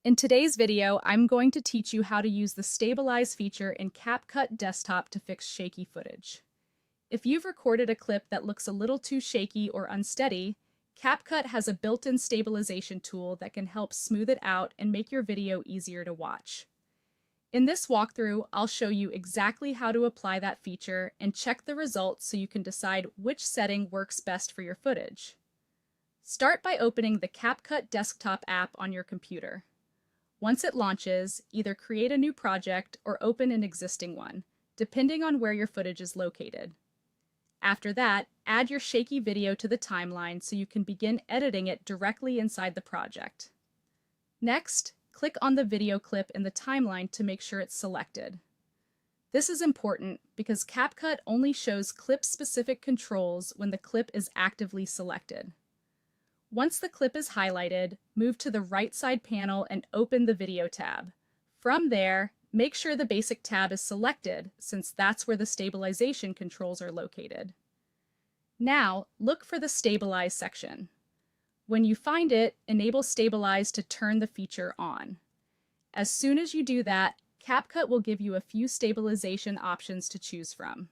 In today's video, I'm going to teach you how to use the Stabilize feature in CapCut Desktop to fix shaky footage. If you've recorded a clip that looks a little too shaky or unsteady, CapCut has a built-in stabilization tool that can help smooth it out and make your video easier to watch. In this walkthrough, I'll show you exactly how to apply that feature and check the results so you can decide which setting works best for your footage. Start by opening the CapCut Desktop app on your computer. Once it launches, either create a new project or open an existing one, depending on where your footage is located. After that, add your shaky video to the timeline so you can begin editing it directly inside the project. Next, click on the video clip in the timeline to make sure it's selected. This is important because CapCut only shows clip-specific controls when the clip is actively selected. Once the clip is highlighted, move to the right side panel and open the Video tab. From there, make sure the Basic tab is selected, since that's where the stabilization controls are located. Now, look for the Stabilize section. When you find it, enable Stabilize to turn the feature on. As soon as you do that, CapCut will give you a few stabilization options to choose from.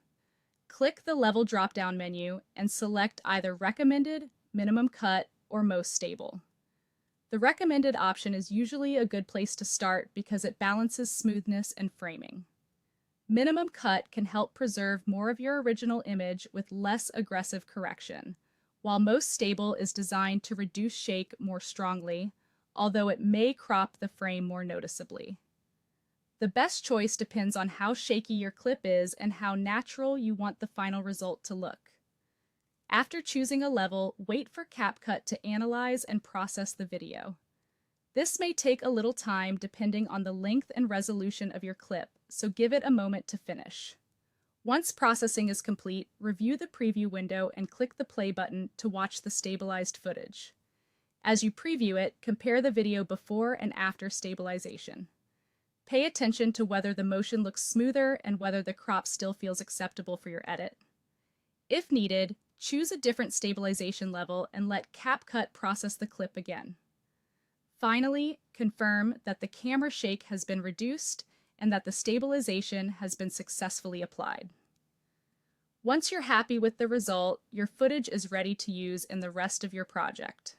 Click the Level drop-down menu and select either Recommended, Minimum Cut, or Most Stable. The recommended option is usually a good place to start because it balances smoothness and framing. Minimum Cut can help preserve more of your original image with less aggressive correction, while Most Stable is designed to reduce shake more strongly, although it may crop the frame more noticeably. The best choice depends on how shaky your clip is and how natural you want the final result to look. After choosing a level, wait for CapCut to analyze and process the video. This may take a little time depending on the length and resolution of your clip, so give it a moment to finish. Once processing is complete, review the preview window and click the play button to watch the stabilized footage. As you preview it, compare the video before and after stabilization. Pay attention to whether the motion looks smoother and whether the crop still feels acceptable for your edit. If needed, choose a different stabilization level and let CapCut process the clip again. Finally, confirm that the camera shake has been reduced and that the stabilization has been successfully applied. Once you're happy with the result, your footage is ready to use in the rest of your project.